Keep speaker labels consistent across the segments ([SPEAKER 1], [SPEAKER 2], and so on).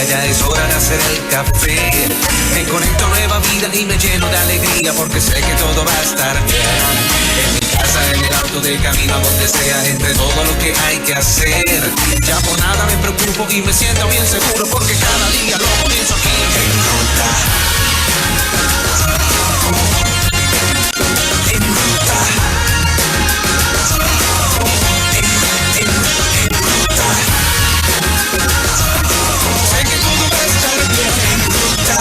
[SPEAKER 1] día, ya es hora de hacer el café. Me conecto a nueva vida y me lleno de alegría porque sé que todo va a estar bien. En mi casa, en el auto, de camino a donde sea, entre todo lo que hay que hacer. Ya por nada me preocupo y me siento bien seguro porque cada día lo comienzo aquí en Ruta. En Ruta. En Ruta. Sé que todo va a estar bien en Ruta.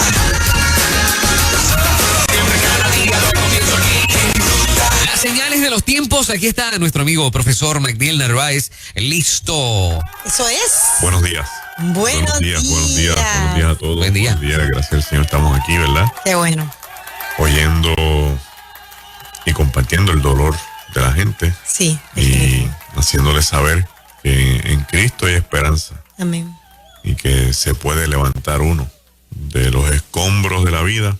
[SPEAKER 1] Siempre cada día lo comienzo aquí en Ruta.
[SPEAKER 2] Las señales de los tiempos. Aquí está nuestro amigo profesor McNeil Narváez. Listo.
[SPEAKER 3] Eso es.
[SPEAKER 4] Buenos días.
[SPEAKER 3] Buenos días.
[SPEAKER 4] Buenos días a todos.
[SPEAKER 2] Buen día.
[SPEAKER 4] Buenos días, gracias al Señor estamos aquí, ¿verdad?
[SPEAKER 3] Qué bueno.
[SPEAKER 4] Oyendo y compartiendo el dolor de la gente.
[SPEAKER 3] Sí.
[SPEAKER 4] Y haciéndole saber que en Cristo hay esperanza.
[SPEAKER 3] Amén.
[SPEAKER 4] Y que se puede levantar uno de los escombros de la vida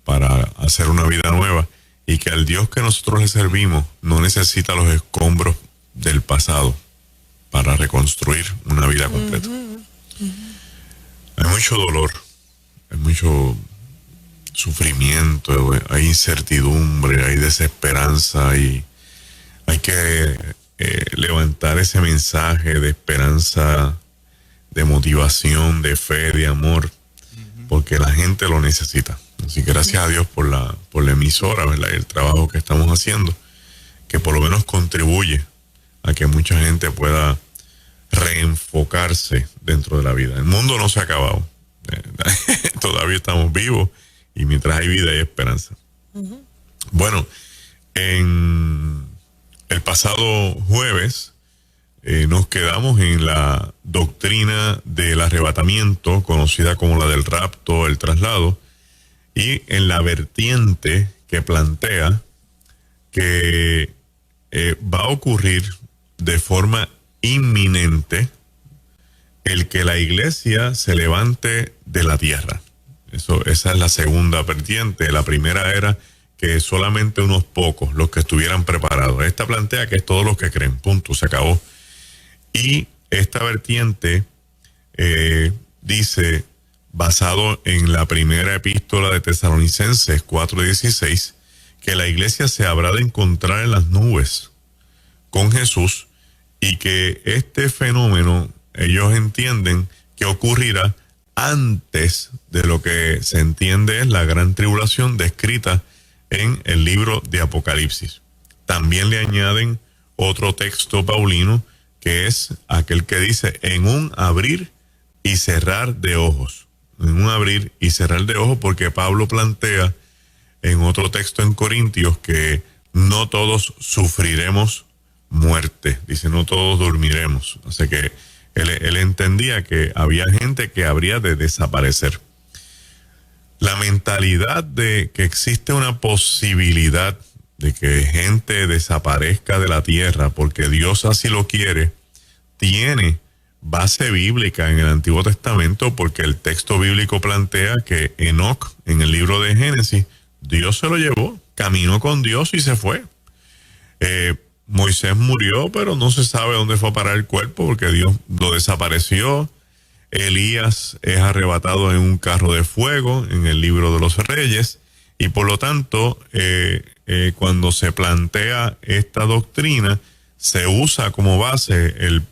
[SPEAKER 4] para hacer una vida nueva. Y que al Dios que nosotros le servimos no necesita los escombros del pasado para reconstruir una vida completa. Hay mucho dolor, hay mucho sufrimiento, hay incertidumbre, hay desesperanza y hay que levantar ese mensaje de esperanza, de motivación, de fe, de amor, porque la gente lo necesita. Así que gracias a Dios por la emisora, ¿verdad? Y el trabajo que estamos haciendo, que por lo menos contribuye a que mucha gente pueda reenfocarse dentro de la vida. El mundo no se ha acabado. Todavía estamos vivos y mientras hay vida hay esperanza. Bueno, en el pasado jueves nos quedamos en la doctrina del arrebatamiento, conocida como la del rapto, el traslado, y en la vertiente que plantea que va a ocurrir de forma inminente el que la iglesia se levante de la tierra. Esa es la segunda vertiente. La primera era que solamente unos pocos, los que estuvieran preparados. Esta plantea que es todos los que creen, punto, se acabó. Y esta vertiente dice, basado en la primera epístola de Tesalonicenses 4:16, que la iglesia se habrá de encontrar en las nubes con Jesús y que este fenómeno ellos entienden que ocurrirá antes de lo que se entiende es la gran tribulación descrita en el libro de Apocalipsis. También le añaden otro texto paulino que es aquel que dice en un abrir y cerrar de ojos. En un abrir y cerrar de ojos, porque Pablo plantea en otro texto en Corintios que no todos sufriremos muerte. Dice, no todos dormiremos. Así que él entendía que había gente que habría de desaparecer. La mentalidad de que existe una posibilidad de que gente desaparezca de la tierra porque Dios así lo quiere, tiene base bíblica en el Antiguo Testamento, porque el texto bíblico plantea que Enoc, en el libro de Génesis, Dios se lo llevó, caminó con Dios y se fue. Moisés murió, pero no se sabe dónde fue a parar el cuerpo porque Dios lo desapareció. Elías es arrebatado en un carro de fuego en el libro de los Reyes, y por lo tanto cuando se plantea esta doctrina se usa como base el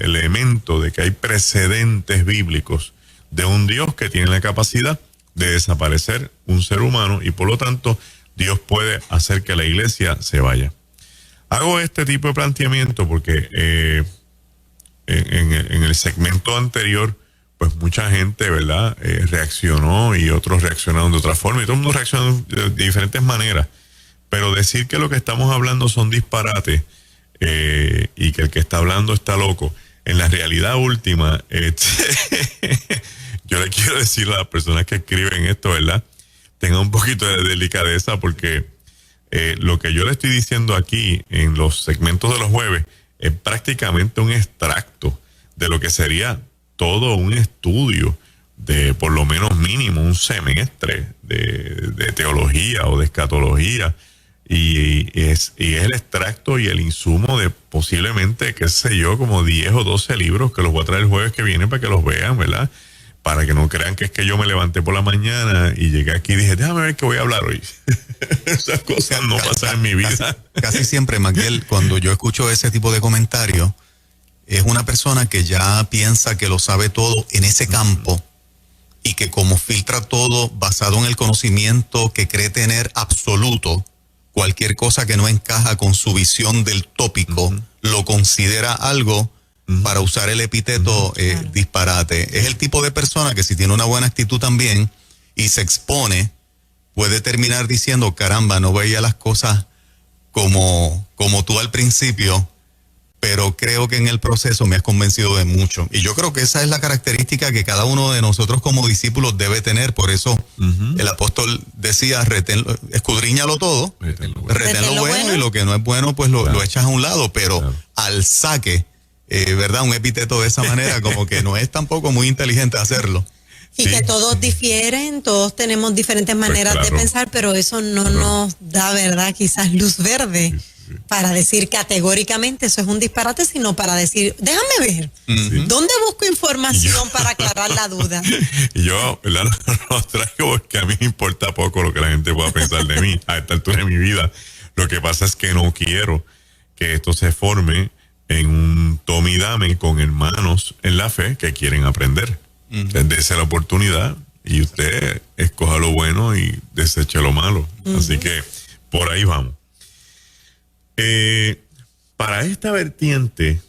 [SPEAKER 4] elemento de que hay precedentes bíblicos de un Dios que tiene la capacidad de desaparecer un ser humano y por lo tanto Dios puede hacer que la iglesia se vaya. Hago este tipo de planteamiento porque en el segmento anterior, pues mucha gente, ¿verdad? Reaccionó y otros reaccionaron de otra forma y todo el mundo reaccionó de diferentes maneras. Pero decir que lo que estamos hablando son disparates y que el que está hablando está loco, en la realidad última, yo le quiero decir a las personas que escriben esto, ¿verdad? Tengan un poquito de delicadeza porque lo que yo le estoy diciendo aquí en los segmentos de los jueves es prácticamente un extracto de lo que sería todo un estudio de por lo menos mínimo un semestre de teología o de escatología Y es el extracto y el insumo de posiblemente, qué sé yo, como 10 o 12 libros que los voy a traer el jueves que viene para que los vean, ¿verdad? Para que no crean que es que yo me levanté por la mañana y llegué aquí y dije, déjame ver qué voy a hablar hoy. Esas cosas no pasan en mi vida.
[SPEAKER 5] Casi siempre, Magdiel, cuando yo escucho ese tipo de comentarios, es una persona que ya piensa que lo sabe todo en ese campo y que como filtra todo basado en el conocimiento que cree tener absoluto, cualquier cosa que no encaja con su visión del tópico, lo considera algo para usar el epíteto disparate. Es el tipo de persona que si tiene una buena actitud también y se expone, puede terminar diciendo, caramba, no veía las cosas como tú al principio, pero creo que en el proceso me has convencido de mucho. Y yo creo que esa es la característica que cada uno de nosotros como discípulos debe tener. Por eso el apóstol decía, escudriñalo todo, retén lo bueno, y lo que no es bueno, pues lo echas a un lado, pero al saque, ¿verdad? Un epíteto de esa manera, como que no es tampoco muy inteligente hacerlo.
[SPEAKER 3] Y que todos difieren, todos tenemos diferentes maneras de pensar, pero eso no nos da, ¿verdad? Quizás luz verde para decir categóricamente eso es un disparate, sino para decir, déjame ver, ¿dónde busco información para aclarar la duda?
[SPEAKER 4] Yo lo traigo porque a mí me importa poco lo que la gente pueda pensar de mí a esta altura de mi vida. Lo que pasa es que no quiero que esto se forme en un tome y dame con hermanos en la fe que quieren aprender. Dese la oportunidad y usted escoja lo bueno y deseche lo malo. Así que por ahí vamos. Para esta vertiente,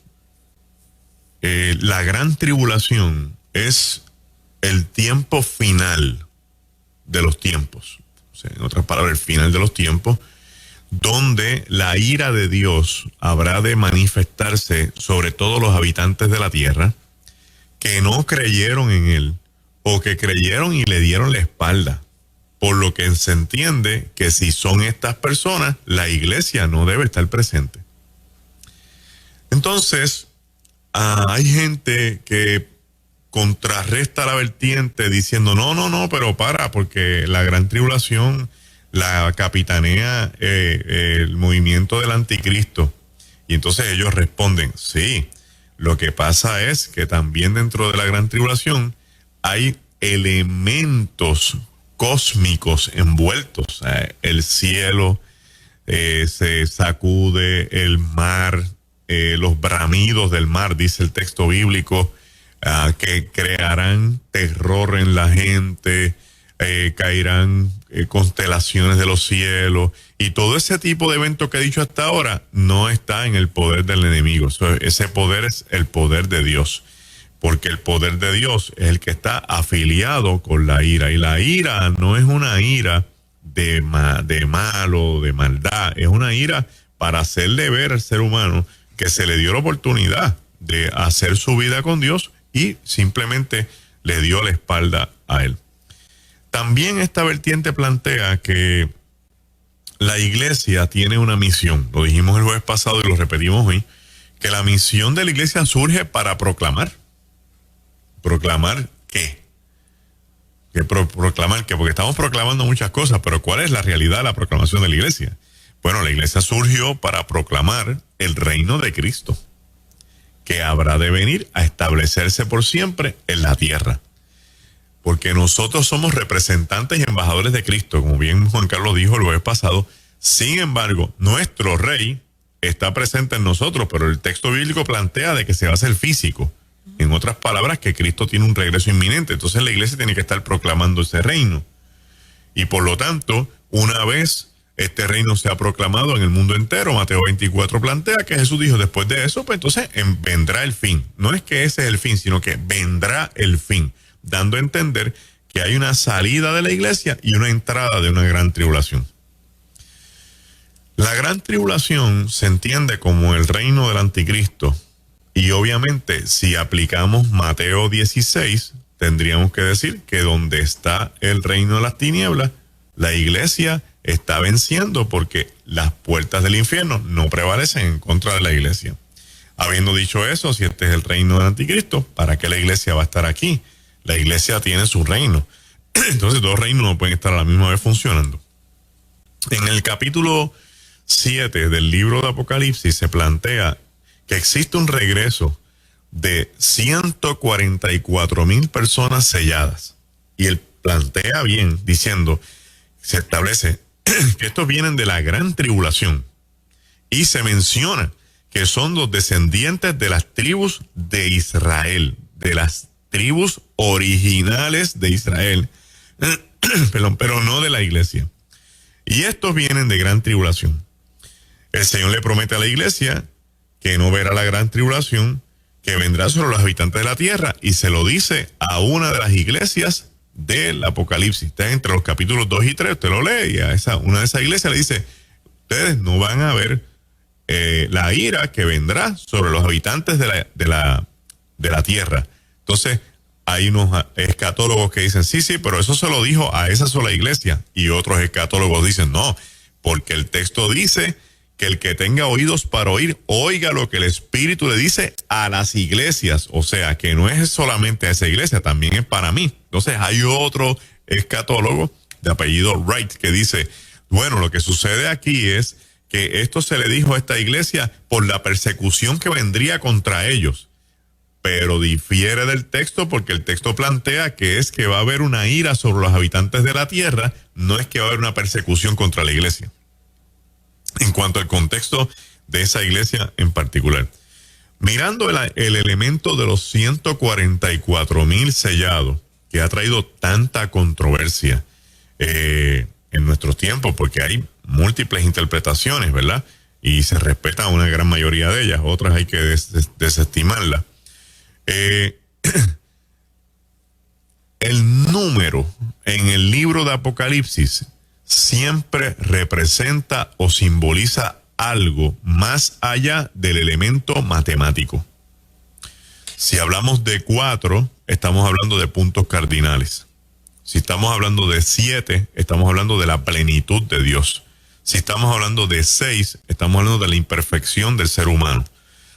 [SPEAKER 4] la gran tribulación es el tiempo final de los tiempos. O sea, en otras palabras, el final de los tiempos, donde la ira de Dios habrá de manifestarse sobre todos los habitantes de la tierra que no creyeron en Él o que creyeron y le dieron la espalda. Por lo que se entiende que si son estas personas, la iglesia no debe estar presente. Entonces, hay gente que contrarresta la vertiente diciendo, no, pero porque la gran tribulación la capitanea el movimiento del anticristo. Y entonces ellos responden, sí, lo que pasa es que también dentro de la gran tribulación hay elementos cósmicos envueltos. El cielo se sacude, el mar, los bramidos del mar, dice el texto bíblico, que crearán terror en la gente, caerán constelaciones de los cielos, y todo ese tipo de eventos que he dicho hasta ahora no está en el poder del enemigo. Ese poder es el poder de Dios, porque el poder de Dios es el que está afiliado con la ira, y la ira no es una ira de malo, de maldad, es una ira para hacerle ver al ser humano que se le dio la oportunidad de hacer su vida con Dios y simplemente le dio la espalda a Él. También esta vertiente plantea que la iglesia tiene una misión. Lo dijimos el jueves pasado y lo repetimos hoy, que la misión de la iglesia surge para proclamar. ¿Proclamar qué? ¿Proclamar qué? Porque estamos proclamando muchas cosas, pero ¿cuál es la realidad de la proclamación de la iglesia? Bueno, la iglesia surgió para proclamar el reino de Cristo, que habrá de venir a establecerse por siempre en la tierra. Porque nosotros somos representantes y embajadores de Cristo, como bien Juan Carlos dijo el jueves pasado. Sin embargo, nuestro rey está presente en nosotros, pero el texto bíblico plantea de que se va a hacer físico. En otras palabras, que Cristo tiene un regreso inminente. Entonces la iglesia tiene que estar proclamando ese reino. Y por lo tanto, una vez este reino se ha proclamado en el mundo entero, Mateo 24 plantea que Jesús dijo, después de eso, pues entonces vendrá el fin. No es que ese es el fin, sino que vendrá el fin, dando a entender que hay una salida de la iglesia y una entrada de una gran tribulación. La gran tribulación se entiende como el reino del anticristo, y obviamente si aplicamos Mateo 16, tendríamos que decir que donde está el reino de las tinieblas, la iglesia está venciendo, porque las puertas del infierno no prevalecen en contra de la iglesia. Habiendo dicho eso, si este es el reino del anticristo, ¿para qué la iglesia va a estar aquí? La iglesia tiene su reino. Entonces, dos reinos no pueden estar a la misma vez funcionando. En el capítulo 7 del libro de Apocalipsis se plantea que existe un regreso de 144,000 personas selladas. Y él plantea bien, diciendo, se establece que estos vienen de la gran tribulación. Y se menciona que son los descendientes de las tribus de Israel, de las tribus originales de Israel, pero no de la iglesia. Y estos vienen de gran tribulación. El Señor le promete a la iglesia que no verá la gran tribulación, que vendrá sobre los habitantes de la tierra, y se lo dice a una de las iglesias del Apocalipsis. Está entre los capítulos 2 y 3, usted lo lee, y a una de esas iglesias le dice, ustedes no van a ver la ira que vendrá sobre los habitantes de la tierra. Entonces, hay unos escatólogos que dicen, sí, pero eso se lo dijo a esa sola iglesia. Y otros escatólogos dicen, no, porque el texto dice que el que tenga oídos para oír, oiga lo que el Espíritu le dice a las iglesias. O sea, que no es solamente a esa iglesia, también es para mí. Entonces, hay otro escatólogo de apellido Wright que dice, bueno, lo que sucede aquí es que esto se le dijo a esta iglesia por la persecución que vendría contra ellos. Pero difiere del texto porque el texto plantea que es que va a haber una ira sobre los habitantes de la tierra, no es que va a haber una persecución contra la iglesia. En cuanto al contexto de esa iglesia en particular. Mirando el elemento de los 144,000 sellados, que ha traído tanta controversia en nuestros tiempos, porque hay múltiples interpretaciones, ¿verdad? Y se respeta una gran mayoría de ellas, otras hay que desestimarlas. El número en el libro de Apocalipsis siempre representa o simboliza algo más allá del elemento matemático. Si hablamos de 4, estamos hablando de puntos cardinales. Si estamos hablando de 7, estamos hablando de la plenitud de Dios. Si estamos hablando de 6, estamos hablando de la imperfección del ser humano.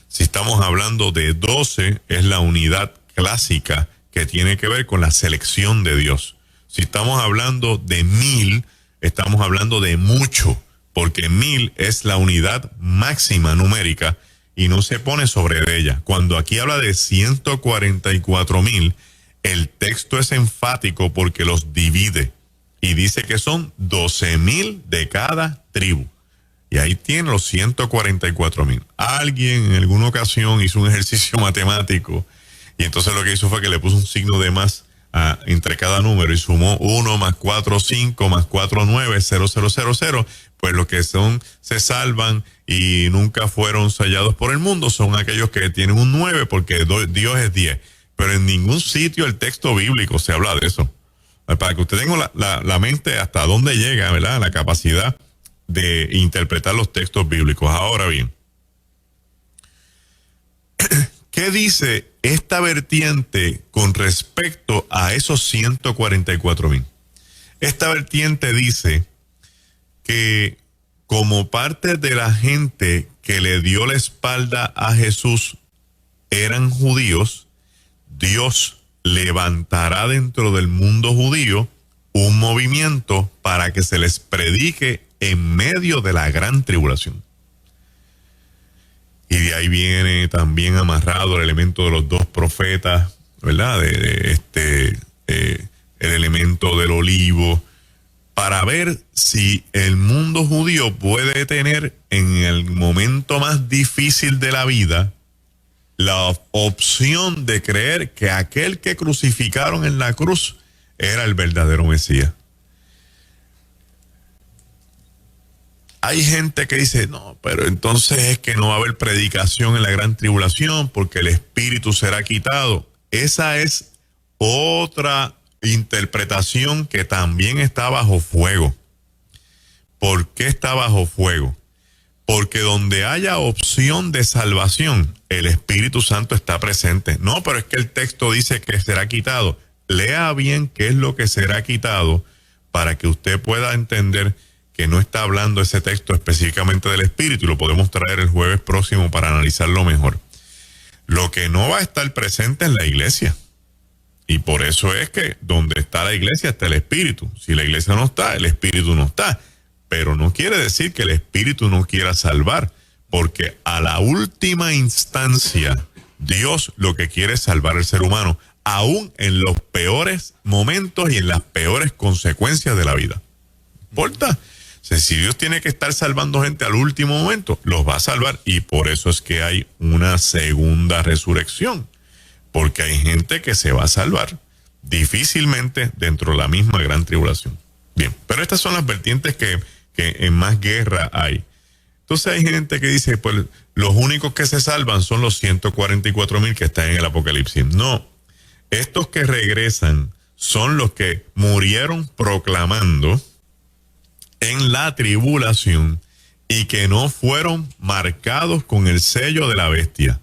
[SPEAKER 4] Si estamos hablando de 12, es la unidad clásica que tiene que ver con la selección de Dios. Si estamos hablando de 1000, estamos hablando de mucho, porque 1000 es la unidad máxima numérica y no se pone sobre de ella. Cuando aquí habla de 144,000, el texto es enfático porque los divide y dice que son 12,000 de cada tribu. Y ahí tiene los 144,000. Alguien en alguna ocasión hizo un ejercicio matemático y entonces lo que hizo fue que le puso un signo de más entre cada número y sumó 1 más 4, 5 más 4, 9, 0, 0, 0, 0. Pues los que se salvan y nunca fueron sellados por el mundo son aquellos que tienen un 9 porque Dios es 10. Pero en ningún sitio el texto bíblico se habla de eso. Para que usted tenga la mente hasta dónde llega, ¿verdad? La capacidad de interpretar los textos bíblicos. Ahora bien, ¿qué dice esta vertiente con respecto a esos 144,000? Esta vertiente dice que como parte de la gente que le dio la espalda a Jesús eran judíos, Dios levantará dentro del mundo judío un movimiento para que se les predique en medio de la gran tribulación. Y de ahí viene también amarrado el elemento de los 2 profetas, ¿verdad? El elemento del olivo, para ver si el mundo judío puede tener en el momento más difícil de la vida la opción de creer que aquel que crucificaron en la cruz era el verdadero Mesías. Hay gente que dice, no, pero entonces es que no va a haber predicación en la gran tribulación porque el Espíritu será quitado. Esa es otra interpretación que también está bajo fuego. ¿Por qué está bajo fuego? Porque donde haya opción de salvación, el Espíritu Santo está presente. No, pero es que el texto dice que será quitado. Lea bien qué es lo que será quitado para que usted pueda entender que no está hablando ese texto específicamente del Espíritu y lo podemos traer el jueves próximo para analizarlo mejor. Lo que no va a estar presente es la iglesia. Y por eso es que donde está la iglesia está el Espíritu. Si la iglesia no está, el Espíritu no está. pero no quiere decir que el Espíritu no quiera salvar, porque a la última instancia Dios lo que quiere es salvar al ser humano, aún en los peores momentos y en las peores consecuencias de la vida. ¿No importa? O sea, si Dios tiene que estar salvando gente al último momento, los va a salvar, y por eso es que hay una segunda resurrección, porque hay gente que se va a salvar difícilmente dentro de la misma gran tribulación. Bien, pero estas son las vertientes que en más guerra hay. Entonces hay gente que dice, pues los únicos que se salvan son los 144,000 que están en el Apocalipsis. No, estos que regresan son los que murieron proclamando en la tribulación y que no fueron marcados con el sello de la bestia,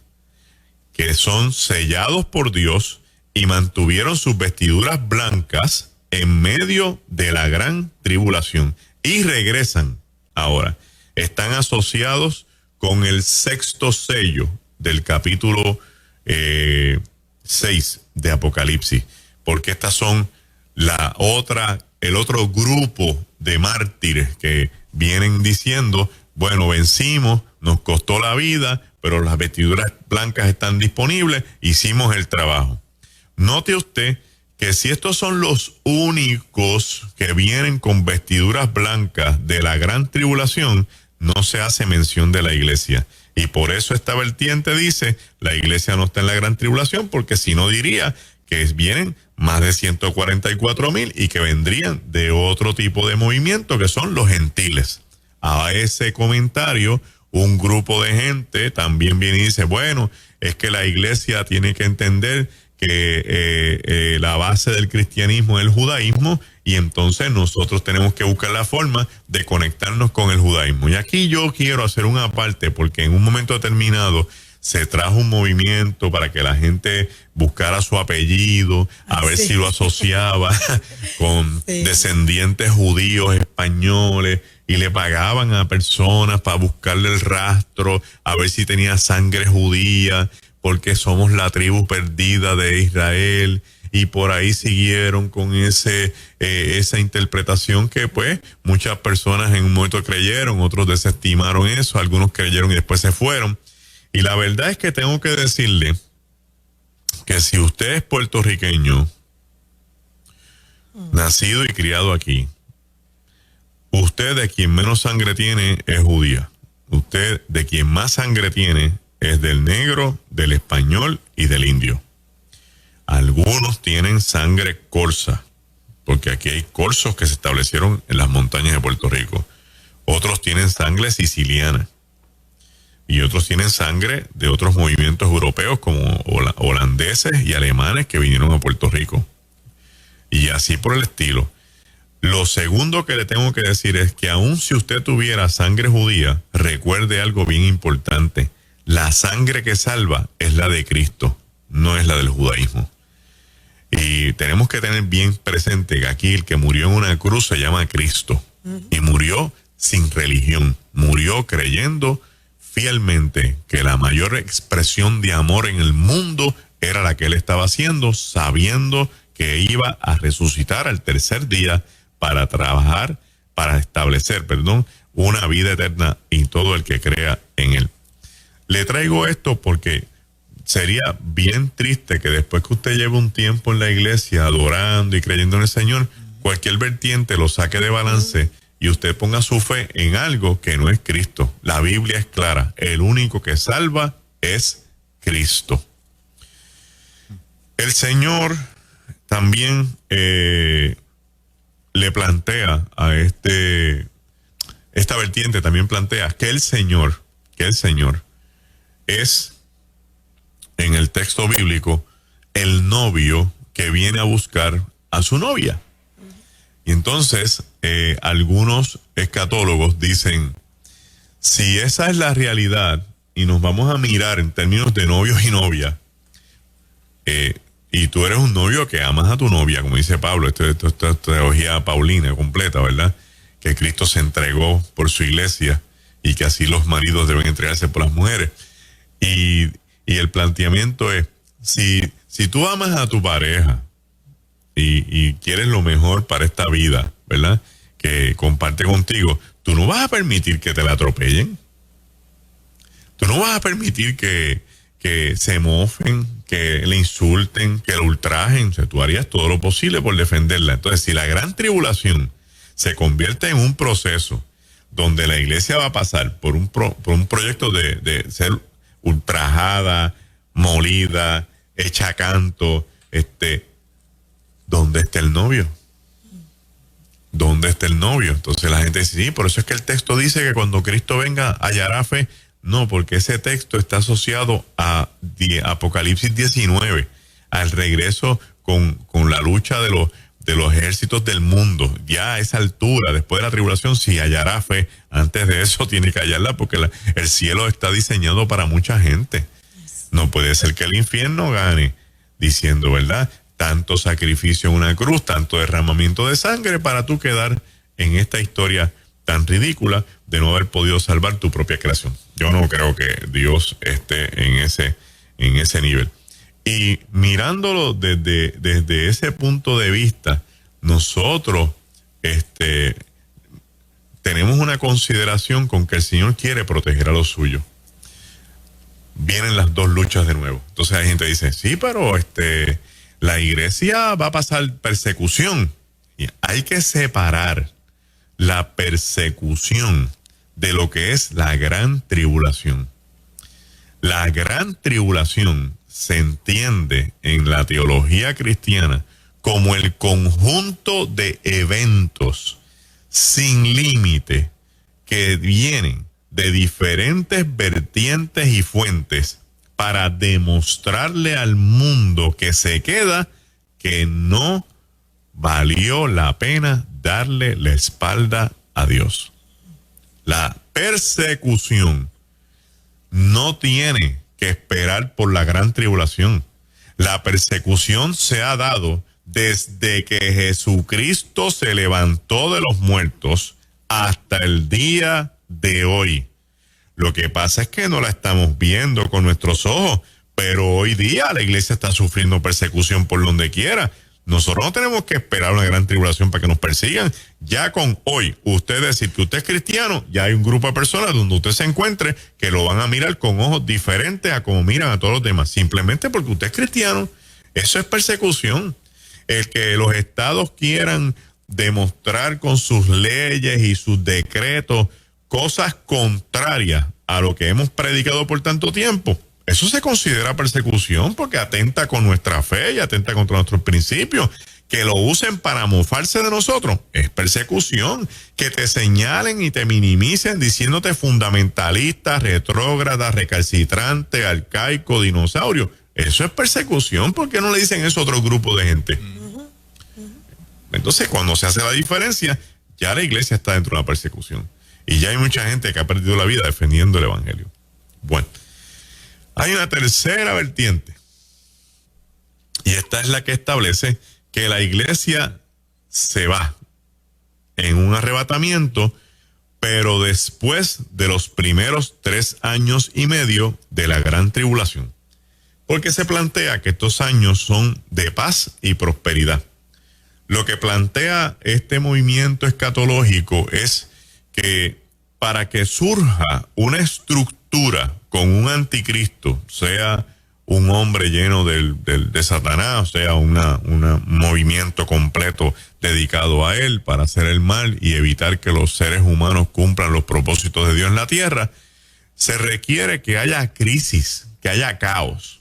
[SPEAKER 4] que son sellados por Dios y mantuvieron sus vestiduras blancas en medio de la gran tribulación, y regresan ahora. Están asociados con el sexto sello del capítulo 6 de Apocalipsis, porque estas son el otro grupo de mártires que vienen diciendo, bueno, vencimos, nos costó la vida, pero las vestiduras blancas están disponibles, hicimos el trabajo. Note usted que si estos son los únicos que vienen con vestiduras blancas de la gran tribulación, no se hace mención de la iglesia. Y por eso esta vertiente dice, la iglesia no está en la gran tribulación, porque si no diría que vienen más de 144,000 y que vendrían de otro tipo de movimiento, que son los gentiles. A ese comentario, un grupo de gente también viene y dice, bueno, es que la iglesia tiene que entender que la base del cristianismo es el judaísmo, y entonces nosotros tenemos que buscar la forma de conectarnos con el judaísmo. Y aquí yo quiero hacer una parte, porque en un momento determinado se trajo un movimiento para que la gente buscara su apellido, a ver si lo asociaba con descendientes judíos españoles, y le pagaban a personas para buscarle el rastro, a ver si tenía sangre judía, porque somos la tribu perdida de Israel, y por ahí siguieron con esa interpretación que pues muchas personas en un momento creyeron, otros desestimaron eso, algunos creyeron y después se fueron. Y la verdad es que tengo que decirle que si usted es puertorriqueño, nacido y criado aquí, usted de quien menos sangre tiene es judía. Usted de quien más sangre tiene es del negro, del español y del indio. Algunos tienen sangre corsa, porque aquí hay corsos que se establecieron en las montañas de Puerto Rico. Otros tienen sangre siciliana. Y otros tienen sangre de otros movimientos europeos como holandeses y alemanes que vinieron a Puerto Rico. Y así por el estilo. Lo segundo que le tengo que decir es que aun si usted tuviera sangre judía, recuerde algo bien importante. La sangre que salva es la de Cristo, no es la del judaísmo. Y tenemos que tener bien presente que aquí el que murió en una cruz se llama Cristo. Y murió sin religión. Murió creyendo fielmente que la mayor expresión de amor en el mundo era la que él estaba haciendo, sabiendo que iba a resucitar al tercer día para establecer una vida eterna en todo el que crea en él. Le traigo esto porque sería bien triste que después que usted lleve un tiempo en la iglesia adorando y creyendo en el Señor, cualquier vertiente lo saque de balance y usted ponga su fe en algo que no es Cristo. La Biblia es clara, el único que salva es Cristo. El Señor también le plantea a esta vertiente, también plantea que el Señor es, en el texto bíblico, el novio que viene a buscar a su novia. Y entonces, algunos escatólogos dicen, si esa es la realidad y nos vamos a mirar en términos de novios y novia, y tú eres un novio que amas a tu novia, como dice Pablo, esto es teología paulina completa, ¿verdad? Que Cristo se entregó por su iglesia y que así los maridos deben entregarse por las mujeres. Y el planteamiento es, si tú amas a tu pareja y quieres lo mejor para esta vida, ¿verdad? que comparte contigo, tú no vas a permitir que te la atropellen. Tú no vas a permitir que se mofen, que le insulten, que la ultrajen. O sea, tú harías todo lo posible por defenderla. Entonces, si la gran tribulación se convierte en un proceso donde la iglesia va a pasar por un proyecto de ser ultrajada, molida, hecha canto, ¿dónde está el novio? ¿Dónde está el novio? Entonces la gente dice, sí, por eso es que el texto dice que cuando Cristo venga hallará fe. No, porque ese texto está asociado a Apocalipsis 19, al regreso con la lucha de los ejércitos del mundo. Ya a esa altura, después de la tribulación, sí hallará fe. Antes de eso tiene que hallarla, porque el cielo está diseñado para mucha gente. No puede ser que el infierno gane, diciendo, ¿verdad? Tanto sacrificio en una cruz, tanto derramamiento de sangre para tú quedar en esta historia tan ridícula de no haber podido salvar tu propia creación. Yo no creo que Dios esté en ese nivel. Y mirándolo desde ese punto de vista, nosotros tenemos una consideración con que el Señor quiere proteger a los suyos. Vienen las dos luchas de nuevo. Entonces hay gente que dice, sí, pero la iglesia va a pasar persecución. Y hay que separar la persecución de lo que es la gran tribulación. La gran tribulación se entiende en la teología cristiana como el conjunto de eventos sin límite que vienen de diferentes vertientes y fuentes para demostrarle al mundo que se queda que no valió la pena darle la espalda a Dios. La persecución no tiene que esperar por la gran tribulación. La persecución se ha dado desde que Jesucristo se levantó de los muertos hasta el día de hoy. Lo que pasa es que no la estamos viendo con nuestros ojos, pero hoy día la iglesia está sufriendo persecución por donde quiera. Nosotros no tenemos que esperar una gran tribulación para que nos persigan. Ya con hoy, usted decir que usted es cristiano, ya hay un grupo de personas donde usted se encuentre que lo van a mirar con ojos diferentes a como miran a todos los demás. Simplemente porque usted es cristiano. Eso es persecución. El que los estados quieran demostrar con sus leyes y sus decretos cosas contrarias a lo que hemos predicado por tanto tiempo, eso se considera persecución porque atenta con nuestra fe y atenta contra nuestros principios. Que lo usen para mofarse de nosotros es persecución. Que te señalen y te minimicen diciéndote fundamentalista, retrógrada, recalcitrante, arcaico, dinosaurio, eso es persecución. ¿Por qué no le dicen eso a otro grupo de gente? Entonces, cuando se hace la diferencia, ya la iglesia está dentro de una persecución. Y ya hay mucha gente que ha perdido la vida defendiendo el evangelio. Bueno, hay una tercera vertiente. Y esta es la que establece que la iglesia se va en un arrebatamiento, pero después de los primeros 3 años y medio de la gran tribulación. Porque se plantea que estos años son de paz y prosperidad. Lo que plantea este movimiento escatológico es que para que surja una estructura con un anticristo, sea un hombre lleno de Satanás, sea un movimiento completo dedicado a él para hacer el mal y evitar que los seres humanos cumplan los propósitos de Dios en la tierra, se requiere que haya crisis, que haya caos.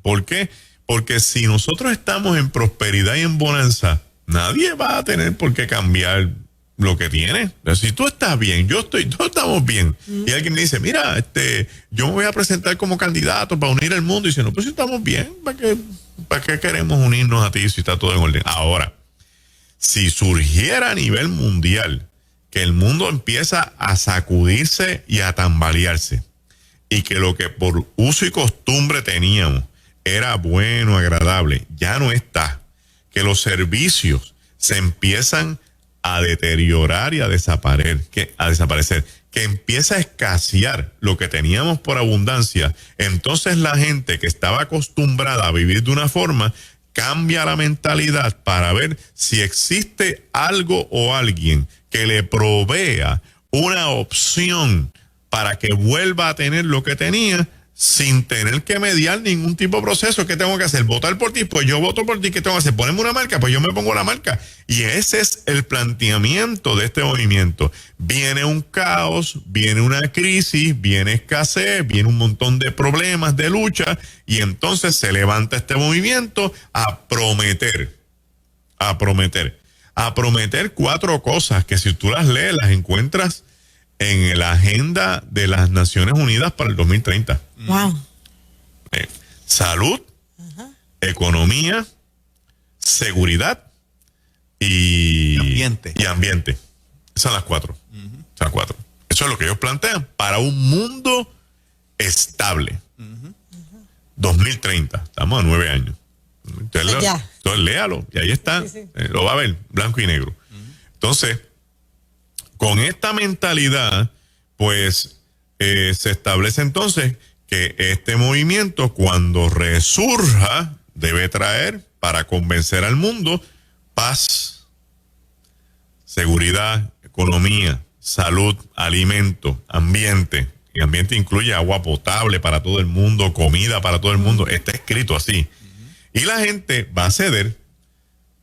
[SPEAKER 4] ¿Por qué? Porque si nosotros estamos en prosperidad y en bonanza, nadie va a tener por qué cambiar lo que tiene. Si tú estás bien, todos estamos bien. Y alguien me dice, mira, yo me voy a presentar como candidato para unir el mundo. Y dice, no, pues si estamos bien, ¿para qué queremos unirnos a ti si está todo en orden? Ahora, si surgiera a nivel mundial que el mundo empieza a sacudirse y a tambalearse, y que lo que por uso y costumbre teníamos era bueno, agradable, ya no está, que los servicios se empiezan a deteriorar y a desaparecer, que empieza a escasear lo que teníamos por abundancia, entonces la gente que estaba acostumbrada a vivir de una forma cambia la mentalidad para ver si existe algo o alguien que le provea una opción para que vuelva a tener lo que tenía sin tener que mediar ningún tipo de proceso. ¿Qué tengo que hacer? ¿Votar por ti? Pues yo voto por ti. ¿Qué tengo que hacer? ¿Ponerme una marca? Pues yo me pongo la marca. Y ese es el planteamiento de este movimiento. Viene un caos, viene una crisis, viene escasez, viene un montón de problemas, de lucha, y entonces se levanta este movimiento a prometer 4 cosas que si tú las lees, las encuentras en la agenda de las Naciones Unidas para el 2030.
[SPEAKER 3] Wow.
[SPEAKER 4] Salud, economía, seguridad y ambiente. Esas son las 4. Esas 4. Eso es lo que ellos plantean para un mundo estable. 2030. Estamos a 9 años. Entonces léalo. Y ahí está. Sí. Lo va a ver, blanco y negro. Entonces, con esta mentalidad, pues se establece entonces que este movimiento, cuando resurja, debe traer para convencer al mundo paz, seguridad, economía, salud, alimento, ambiente. Y ambiente incluye agua potable para todo el mundo, comida para todo el mundo. Está escrito así. Y la gente va a ceder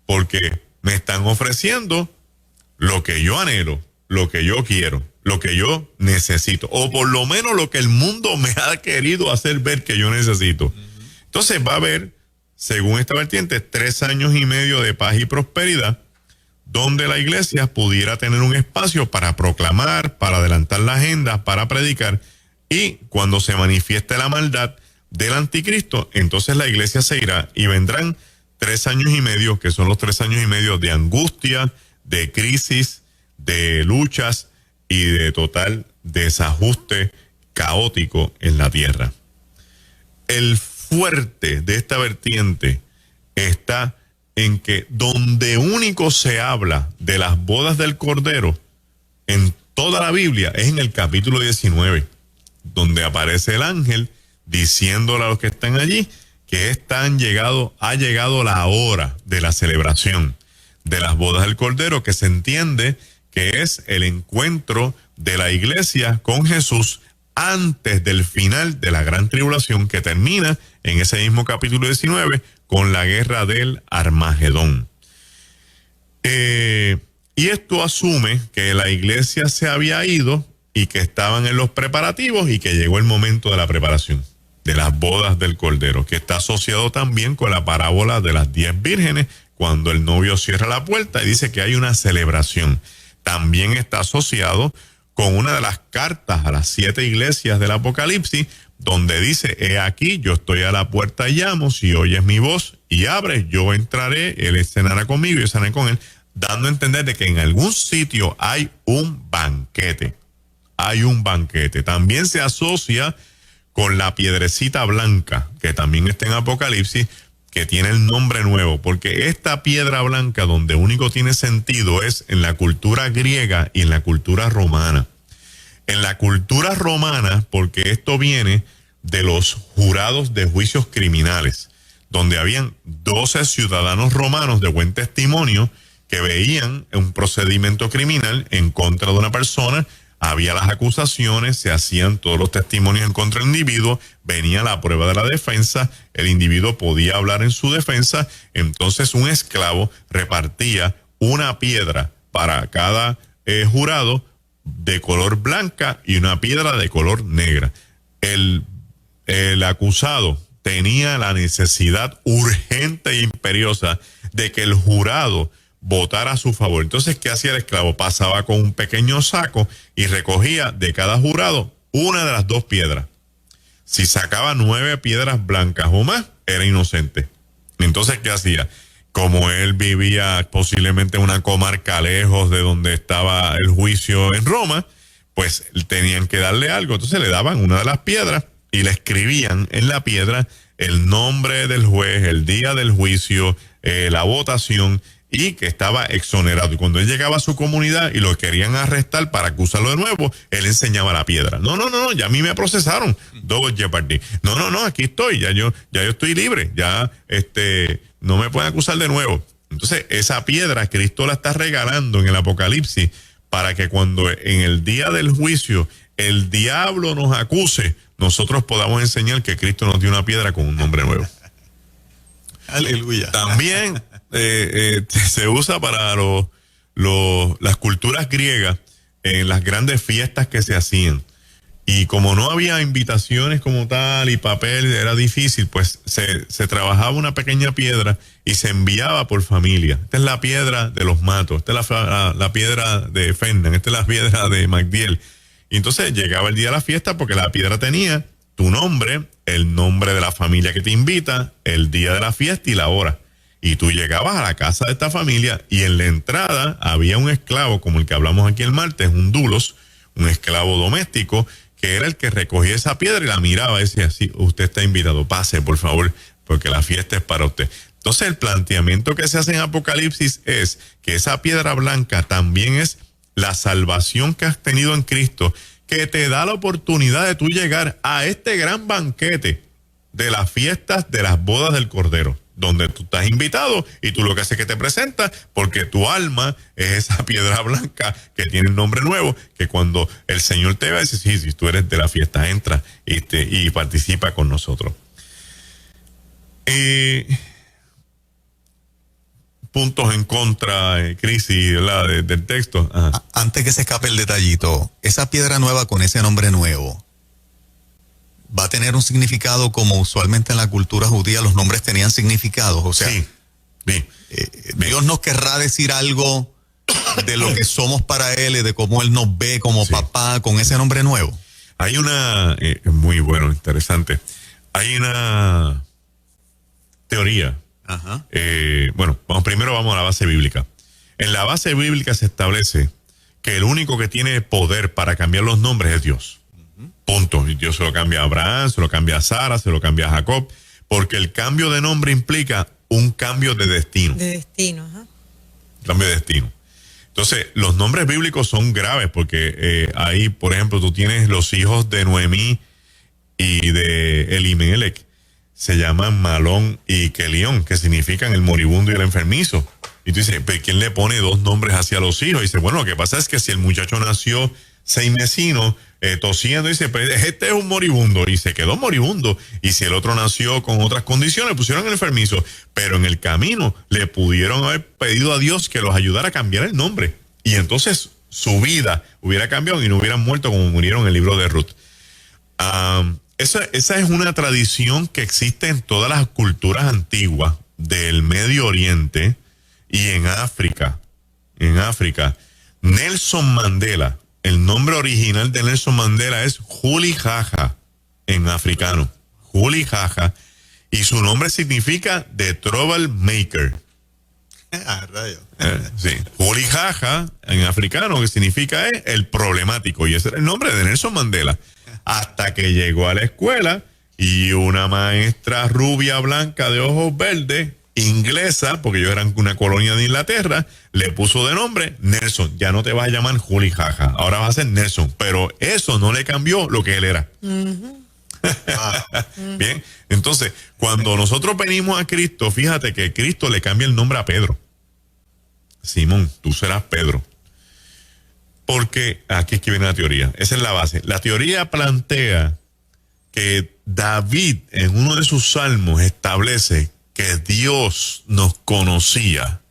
[SPEAKER 4] porque me están ofreciendo lo que yo anhelo, lo que yo quiero, lo que yo necesito, o por lo menos lo que el mundo me ha querido hacer ver que yo necesito. Entonces va a haber, según esta vertiente, 3 años y medio de paz y prosperidad, donde la iglesia pudiera tener un espacio para proclamar, para adelantar la agenda, para predicar, y cuando se manifieste la maldad del anticristo, entonces la iglesia se irá y vendrán 3 años y medio, que son los 3 años y medio de angustia, de crisis, de luchas y de total desajuste caótico en la tierra. El fuerte de esta vertiente está en que donde único se habla de las bodas del Cordero en toda la Biblia es en el capítulo 19, donde aparece el ángel diciéndole a los que están allí que ha llegado la hora de la celebración de las bodas del Cordero, que se entiende que es el encuentro de la iglesia con Jesús antes del final de la gran tribulación, que termina en ese mismo capítulo 19 con la guerra del Armagedón. Y esto asume que la iglesia se había ido y que estaban en los preparativos y que llegó el momento de la preparación de las bodas del Cordero, que está asociado también con la parábola de las 10 vírgenes, cuando el novio cierra la puerta y dice que hay una celebración. También está asociado con una de las cartas a las 7 iglesias del Apocalipsis, donde dice: he aquí, yo estoy a la puerta y llamo, si oyes mi voz y abres, yo entraré, él cenará conmigo y yo cenaré con él, dando a entender de que en algún sitio hay un banquete. Hay un banquete. También se asocia con la piedrecita blanca, que también está en Apocalipsis, que tiene el nombre nuevo, porque esta piedra blanca donde único tiene sentido es en la cultura griega y en la cultura romana. En la cultura romana, porque esto viene de los jurados de juicios criminales, donde habían 12 ciudadanos romanos de buen testimonio que veían un procedimiento criminal en contra de una persona. Había las acusaciones, se hacían todos los testimonios en contra del individuo, venía la prueba de la defensa, el individuo podía hablar en su defensa, entonces un esclavo repartía una piedra para cada jurado de color blanca y una piedra de color negra. El acusado tenía la necesidad urgente e imperiosa de que el jurado votara a su favor. Entonces, ¿qué hacía el esclavo? Pasaba con un pequeño saco y recogía de cada jurado una de las 2 piedras. Si sacaba 9 piedras blancas o más, era inocente. Entonces, ¿qué hacía? Como él vivía posiblemente en una comarca lejos de donde estaba el juicio en Roma, pues tenían que darle algo. Entonces le daban una de las piedras y le escribían en la piedra el nombre del juez, el día del juicio, la votación, y que estaba exonerado. Y cuando él llegaba a su comunidad y lo querían arrestar para acusarlo de nuevo, él enseñaba la piedra. No, ya a mí me procesaron. Double jeopardy. No, aquí estoy, ya yo estoy libre, ya no me pueden acusar de nuevo. Entonces, esa piedra Cristo la está regalando en el Apocalipsis para que cuando en el día del juicio el diablo nos acuse, nosotros podamos enseñar que Cristo nos dio una piedra con un nombre nuevo.
[SPEAKER 5] Aleluya.
[SPEAKER 4] También se usa para las culturas griegas en las grandes fiestas que se hacían. Y como no había invitaciones como tal y papel, era difícil, pues se trabajaba una pequeña piedra y se enviaba por familia. Esta es la piedra de los Matos, esta es la piedra de Fernán, esta es la piedra de Magdiel. Y entonces llegaba el día de la fiesta porque la piedra tenía tu nombre, el nombre de la familia que te invita, el día de la fiesta y la hora. Y tú llegabas a la casa de esta familia y en la entrada había un esclavo, como el que hablamos aquí el martes, un dulos, un esclavo doméstico, que era el que recogía esa piedra y la miraba y decía, sí, usted está invitado, pase por favor, porque la fiesta es para usted. Entonces el planteamiento que se hace en Apocalipsis es que esa piedra blanca también es la salvación que has tenido en Cristo, que te da la oportunidad de tú llegar a este gran banquete de las fiestas de las bodas del Cordero, donde tú estás invitado y tú lo que haces es que te presentas porque tu alma es esa piedra blanca que tiene un nombre nuevo, que cuando el Señor te va a decir, sí, si tú eres de la fiesta, entra y participa con nosotros. Puntos en contra, crisis, ¿verdad? Del texto. Ajá.
[SPEAKER 5] Antes que se escape el detallito, esa piedra nueva con ese nombre nuevo va a tener un significado como usualmente en la cultura judía los nombres tenían significados. O sea,
[SPEAKER 4] sí. Bien.
[SPEAKER 5] Dios nos querrá decir algo de lo que somos para Él y de cómo Él nos ve como papá con ese nombre nuevo.
[SPEAKER 4] Hay una, muy bueno, interesante. Hay una teoría.
[SPEAKER 5] Ajá.
[SPEAKER 4] Bueno, primero vamos a la base bíblica. En la base bíblica se establece que el único que tiene poder para cambiar los nombres es Dios. Punto. Y Dios se lo cambia a Abraham, se lo cambia a Sara, se lo cambia a Jacob, porque el cambio de nombre implica un cambio de destino.
[SPEAKER 3] De destino, ajá.
[SPEAKER 4] Cambio de destino. Entonces, los nombres bíblicos son graves porque ahí, por ejemplo, tú tienes los hijos de Noemí y de Elimelech, se llaman Malón y Kelión, que significan el moribundo y el enfermizo. Y tú dices, ¿pero quién le pone dos nombres hacia los hijos? Y dice, bueno, lo que pasa es que si el muchacho nació 6 mesinos, tosiendo, dice, pues este es un moribundo, y se quedó moribundo. Y si el otro nació con otras condiciones, pusieron el enfermizo. Pero en el camino le pudieron haber pedido a Dios que los ayudara a cambiar el nombre. Y entonces su vida hubiera cambiado y no hubieran muerto como murieron en el libro de Ruth. Esa es una tradición que existe en todas las culturas antiguas del Medio Oriente y en África. En África, Nelson Mandela, el nombre original de Nelson Mandela es Juli Jaja en africano. Juli Jaja. Y su nombre significa The Troublemaker. Sí. Juli Jaja en africano, que significa es el problemático. Y ese era el nombre de Nelson Mandela. Hasta que llegó a la escuela y una maestra rubia, blanca, de ojos verdes, inglesa, porque ellos eran una colonia de Inglaterra, le puso de nombre Nelson. Ya no te vas a llamar Juli Jaja, ahora vas a ser Nelson. Pero eso no le cambió lo que él era. Bien, entonces, cuando nosotros venimos a Cristo, fíjate que Cristo le cambia el nombre a Pedro. Simón, tú serás Pedro. Porque aquí es que viene la teoría. Esa es la base. La teoría plantea que David en uno de sus salmos establece que Dios nos conocía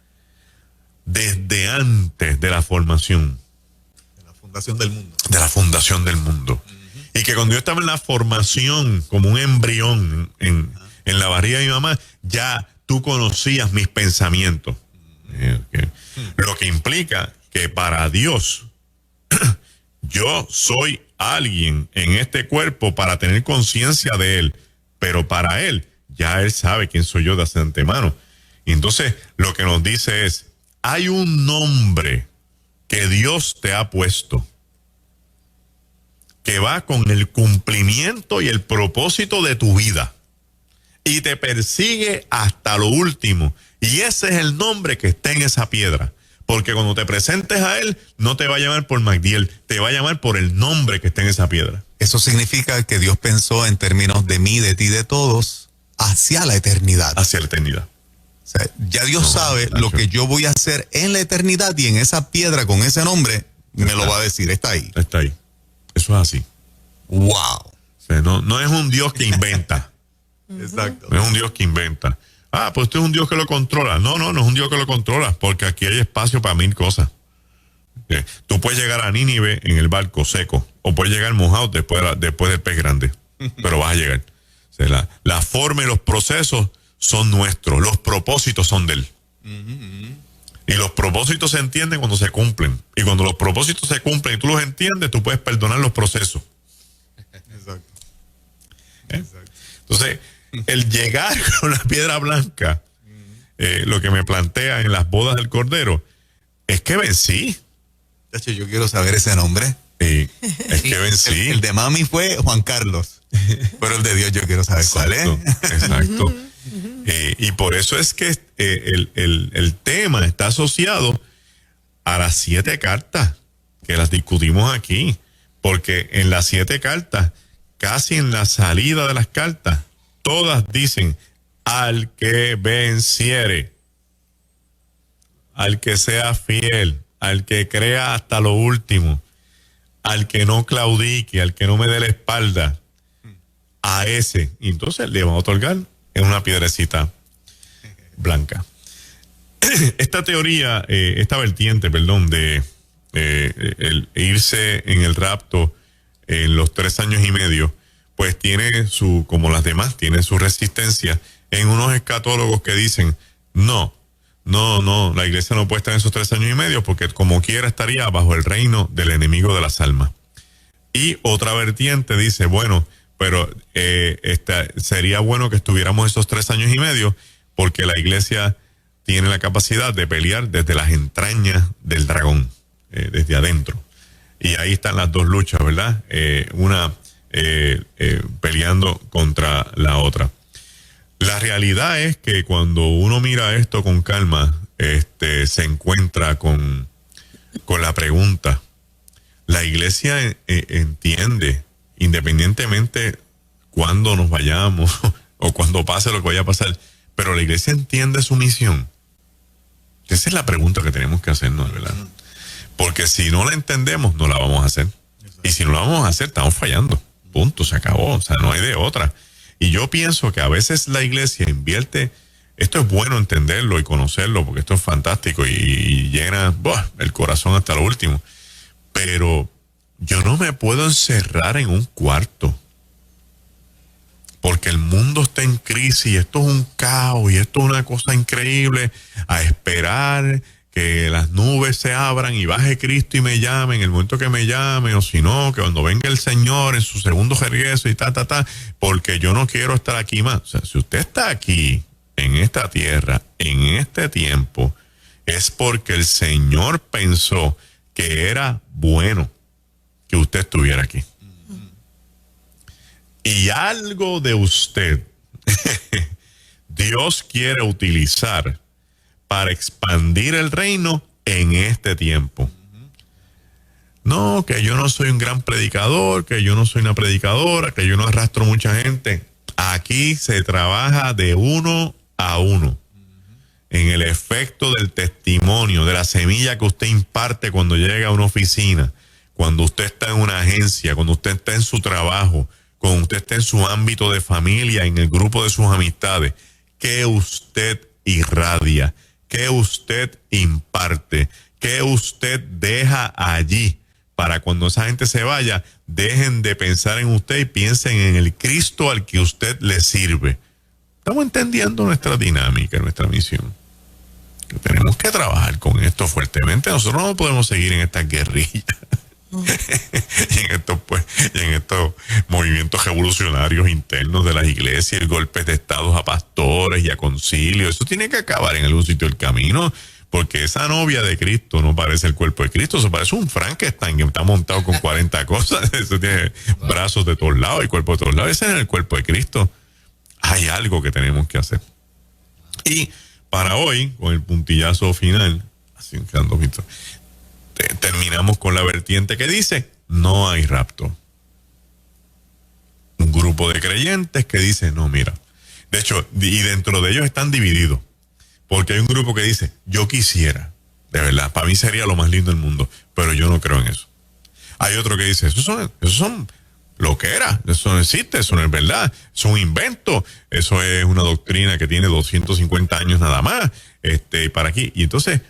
[SPEAKER 4] desde antes de la formación.
[SPEAKER 5] De la fundación del mundo.
[SPEAKER 4] De la fundación del mundo. Y que cuando yo estaba en la formación, como un embrión en la barriga de mi mamá, ya tú conocías mis pensamientos. Lo que implica que para Dios, yo soy alguien en este cuerpo para tener conciencia de Él, pero para Él, ya Él sabe quién soy yo de antemano. Y entonces lo que nos dice es, hay un nombre que Dios te ha puesto, que va con el cumplimiento y el propósito de tu vida, y te persigue hasta lo último. Y ese es el nombre que está en esa piedra. Porque cuando te presentes a Él, no te va a llamar por Magdiel, te va a llamar por el nombre que está en esa piedra.
[SPEAKER 5] Eso significa que Dios pensó en términos de mí, de ti, de todos, hacia la eternidad.
[SPEAKER 4] Hacia la eternidad.
[SPEAKER 5] O sea, Ya Dios sabe lo que yo voy a hacer en la eternidad, y en esa piedra con ese nombre me lo va a decir. Está ahí.
[SPEAKER 4] Está ahí. Eso es así.
[SPEAKER 5] ¡Wow!
[SPEAKER 4] O sea, no es un Dios que inventa.
[SPEAKER 5] Exacto.
[SPEAKER 4] No es un Dios que inventa. Pues usted es un Dios que lo controla. No es un Dios que lo controla, porque aquí hay espacio para 1000 cosas. Tú puedes llegar a Nínive en el barco seco, o puedes llegar mojado después del pez grande, pero vas a llegar. O sea, la forma y los procesos son nuestros, los propósitos son de Él. Y los propósitos se entienden cuando se cumplen. Y cuando los propósitos se cumplen y tú los entiendes, tú puedes perdonar los procesos.
[SPEAKER 5] Exacto.
[SPEAKER 4] Entonces, el llegar con la piedra blanca, lo que me plantea en las bodas del Cordero, es que vencí.
[SPEAKER 5] Yo quiero saber ese nombre.
[SPEAKER 4] Sí, es que vencí.
[SPEAKER 5] El de mami fue Juan Carlos, pero el de Dios yo quiero saber cuál es.
[SPEAKER 4] Exacto. Y por eso es que el tema está asociado a las 7 cartas que las discutimos aquí, porque en las 7 cartas, casi en la salida de las cartas, todas dicen: al que venciere, al que sea fiel, al que crea hasta lo último, al que no claudique, al que no me dé la espalda, a ese. Y entonces le van a otorgar en una piedrecita blanca. Esta teoría, esta vertiente, de el irse en el rapto en los 3 años y medio, pues tiene como las demás, tiene su resistencia en unos escatólogos que dicen: no, la iglesia no puede estar en esos 3 años y medio, porque como quiera estaría bajo el reino del enemigo de las almas. Y otra vertiente dice: bueno, pero sería bueno que estuviéramos esos 3 años y medio, porque la iglesia tiene la capacidad de pelear desde las entrañas del dragón, desde adentro. Y ahí están las dos luchas, ¿verdad? Una peleando contra la otra. La realidad es que cuando uno mira esto con calma, se encuentra con la pregunta. La iglesia entiende, independientemente cuando nos vayamos o cuando pase lo que vaya a pasar, pero la iglesia entiende su misión. Esa es la pregunta que tenemos que hacernos, ¿verdad? Porque si no la entendemos, no la vamos a hacer. Y si no la vamos a hacer, estamos fallando. Punto, se acabó. O sea, no hay de otra. Y yo pienso que a veces la iglesia invierte. Esto es bueno entenderlo y conocerlo, porque esto es fantástico y llena el corazón hasta lo último. Pero yo no me puedo encerrar en un cuarto, porque el mundo está en crisis, esto es un caos y esto es una cosa increíble, a esperar que las nubes se abran y baje Cristo y me llame en el momento que me llame, o si no, que cuando venga el Señor en su segundo regreso y porque yo no quiero estar aquí más. O sea, si usted está aquí, en esta tierra, en este tiempo, es porque el Señor pensó que era bueno que usted estuviera aquí. Y algo de usted Dios quiere utilizar para expandir el reino en este tiempo. No, que yo no soy un gran predicador, que yo no soy una predicadora, que yo no arrastro mucha gente. Aquí se trabaja de uno a uno, en el efecto del testimonio, de la semilla que usted imparte cuando llega a una oficina, cuando usted está en una agencia, cuando usted está en su trabajo, cuando usted está en su ámbito de familia, en el grupo de sus amistades. Que usted irradia, que usted imparte, que usted deja allí, para cuando esa gente se vaya, dejen de pensar en usted y piensen en el Cristo al que usted le sirve. Estamos entendiendo nuestra dinámica, nuestra misión. Que tenemos que trabajar con esto fuertemente. Nosotros no podemos seguir en esta guerrilla. y en estos movimientos revolucionarios internos de las iglesias, y golpes de estados a pastores y a concilios. Eso tiene que acabar en algún sitio del camino, porque esa novia de Cristo no parece el cuerpo de Cristo, eso parece un Frankenstein que está montado con 40 cosas. Eso tiene brazos de todos lados y cuerpo de todos lados. Ese es el cuerpo de Cristo. Hay algo que tenemos que hacer. Y para hoy, con el puntillazo final, así quedando visto, terminamos con la vertiente que dice: no hay rapto. Un grupo de creyentes que dice: no, mira. De hecho, y dentro de ellos están divididos, Porque hay un grupo que dice, yo quisiera, de verdad, para mí sería lo más lindo del mundo, pero yo no creo en eso. Hay otro que dice, esos son loqueras, eso no existe, eso no es verdad, es un invento, eso es una doctrina que tiene 250 años nada más, para aquí. Y entonces,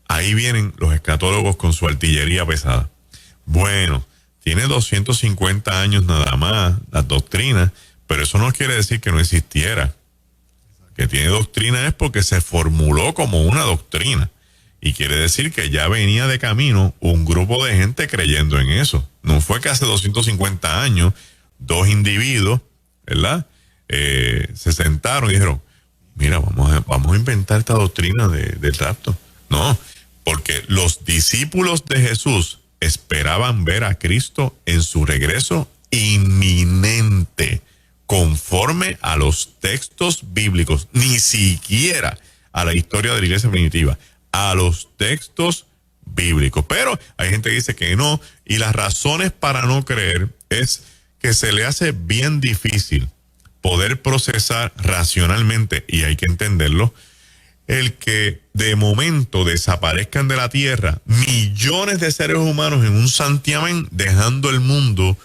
[SPEAKER 4] ahí vienen los escatólogos con su artillería pesada. Bueno, tiene 250 años nada más las doctrinas, pero eso no quiere decir que no existiera. Que tiene doctrina es porque se formuló como una doctrina. Y quiere decir que ya venía de camino un grupo de gente creyendo en eso. No fue que hace 250 años dos individuos, ¿verdad? Se sentaron y dijeron, mira, vamos a inventar esta doctrina del rapto. No, porque los discípulos de Jesús esperaban ver a Cristo en su regreso inminente, conforme a los textos bíblicos, ni siquiera a la historia de la iglesia primitiva, a los textos bíblicos. Pero hay gente que dice que no, y las razones para no creer es que se le hace bien difícil poder procesar racionalmente, y hay que entenderlo, el que de momento desaparezcan de la tierra millones de seres humanos en un santiamén, dejando el mundo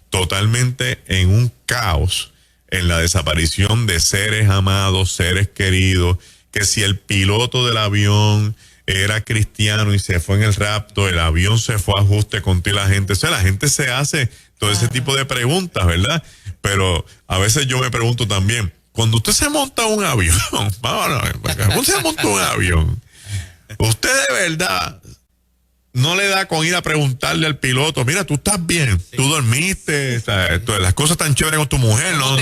[SPEAKER 4] totalmente en un caos, en la desaparición de seres amados, seres queridos, que si el piloto del avión era cristiano y se fue en el rapto, el avión se fue a ajuste contra la gente. O sea, la gente se hace todo ese tipo de preguntas, ¿verdad? Pero a veces yo me pregunto también, cuando usted se monta un avión, cuando usted se monta un avión, usted de verdad no le da con ir a preguntarle al piloto, mira, tú estás bien, tú dormiste, las cosas están chéveres con tu mujer, ¿no?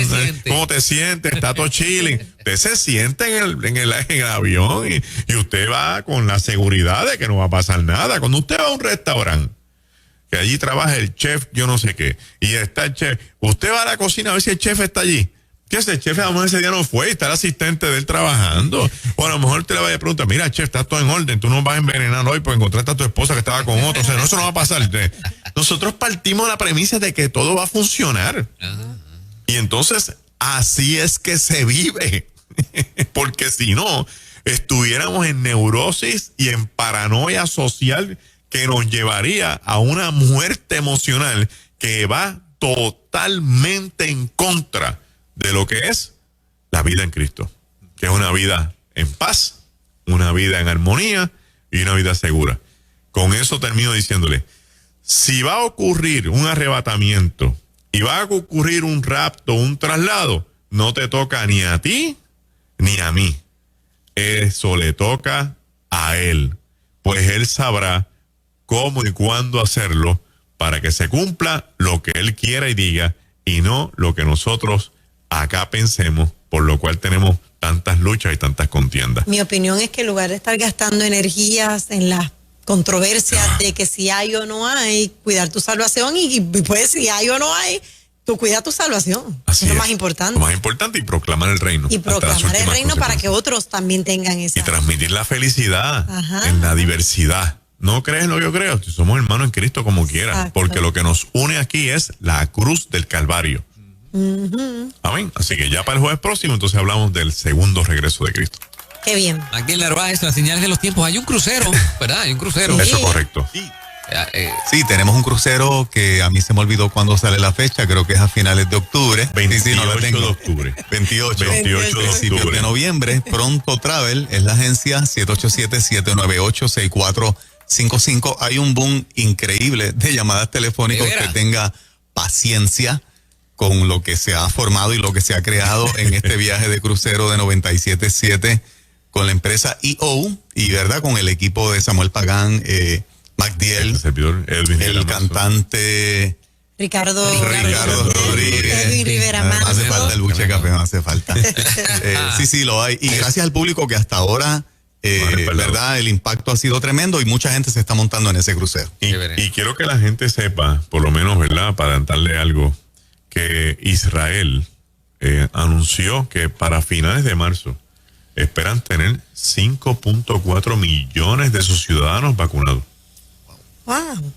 [SPEAKER 4] ¿Cómo te sientes? Está todo chilling. Usted se siente en el avión y usted va con la seguridad de que no va a pasar nada. Cuando usted va a un restaurante, que allí trabaja el chef, yo no sé qué, y está el chef, usted va a la cocina a ver si el chef está allí. ¿Qué es el chef? A lo mejor ese día no fue y está el asistente de él trabajando. O a lo mejor te le vaya a preguntar, mira, chef, está todo en orden, tú no vas a envenenar hoy porque encontraste a tu esposa que estaba con otro. O sea, no, eso no va a pasar. Nosotros partimos de la premisa de que todo va a funcionar. Y entonces, así es que se vive. Porque si no, estuviéramos en neurosis y en paranoia social que nos llevaría a una muerte emocional que va totalmente en contra de lo que es la vida en Cristo, que es una vida en paz, una vida en armonía y una vida segura. Con eso termino diciéndole, si va a ocurrir un arrebatamiento y va a ocurrir un rapto, un traslado, no te toca ni a ti ni a mí. Eso le toca a Él, pues Él sabrá cómo y cuándo hacerlo para que se cumpla lo que Él quiera y diga y no lo que nosotros acá pensemos, por lo cual tenemos tantas luchas y tantas contiendas.
[SPEAKER 3] Mi opinión es que en lugar de estar gastando energías en las controversias de que si hay o no hay, cuidar tu salvación y pues si hay o no hay, tú cuida tu salvación.
[SPEAKER 4] Así
[SPEAKER 3] es lo más importante.
[SPEAKER 4] Lo más importante, y proclamar el reino.
[SPEAKER 3] Y proclamar el reino para que otros también tengan esa.
[SPEAKER 4] Y transmitir la felicidad en la diversidad. ¿No crees lo que yo creo? Somos hermanos en Cristo como quiera, porque lo que nos une aquí es la cruz del Calvario. Amén. Así que ya para el jueves próximo, entonces hablamos del segundo regreso de Cristo.
[SPEAKER 3] Qué bien.
[SPEAKER 2] Aquí en Narváez, las señales de los tiempos. Hay un crucero, ¿verdad? Hay un crucero.
[SPEAKER 4] Sí. Eso es correcto.
[SPEAKER 5] Sí. Sí, tenemos un crucero que a mí se me olvidó cuándo sale la fecha, creo que es a finales de octubre.
[SPEAKER 4] 28 de octubre.
[SPEAKER 5] 28
[SPEAKER 4] de octubre.
[SPEAKER 5] De noviembre. Pronto Travel es la agencia 787-798-6455. Hay un boom increíble de llamadas telefónicas. Usted tenga paciencia con lo que se ha formado y lo que se ha creado en este viaje de crucero de 97.7 con la empresa EO y verdad con el equipo de Samuel Pagán, MacDiel, el cantante
[SPEAKER 3] Ricardo
[SPEAKER 5] Rodríguez.
[SPEAKER 3] Edwin Rivera Manso.
[SPEAKER 5] Hace falta el buche café, no hace falta. Sí, lo hay. Y gracias al público que hasta ahora, verdad, el impacto ha sido tremendo y mucha gente se está montando en ese crucero.
[SPEAKER 4] Y quiero que la gente sepa, por lo menos, ¿verdad? Para darle algo, que Israel anunció que para finales de marzo esperan tener 5.4 millones de sus ciudadanos vacunados.
[SPEAKER 3] Wow.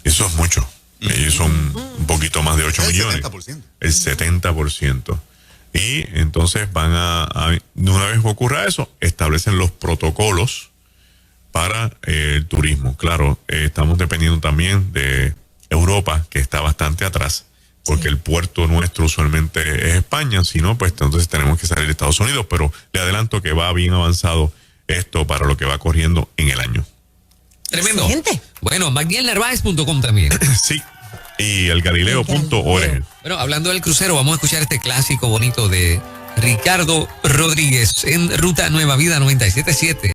[SPEAKER 4] Eso es mucho. Ellos son un poquito más de 8 millones.
[SPEAKER 5] 70%.
[SPEAKER 4] El 70%. Y entonces van de una vez que ocurra eso, establecen los protocolos para el turismo. Claro, estamos dependiendo también de Europa, que está bastante atrás, porque el puerto nuestro usualmente es España, si no, pues entonces tenemos que salir de Estados Unidos, pero le adelanto que va bien avanzado esto para lo que va corriendo en el año.
[SPEAKER 2] Tremendo.
[SPEAKER 3] Excelente.
[SPEAKER 2] Bueno, McNeilNarváez.com también.
[SPEAKER 4] Sí, y el Galileo.org.
[SPEAKER 2] Bueno, hablando del crucero, vamos a escuchar este clásico bonito de Ricardo Rodríguez en Ruta Nueva Vida 97.7.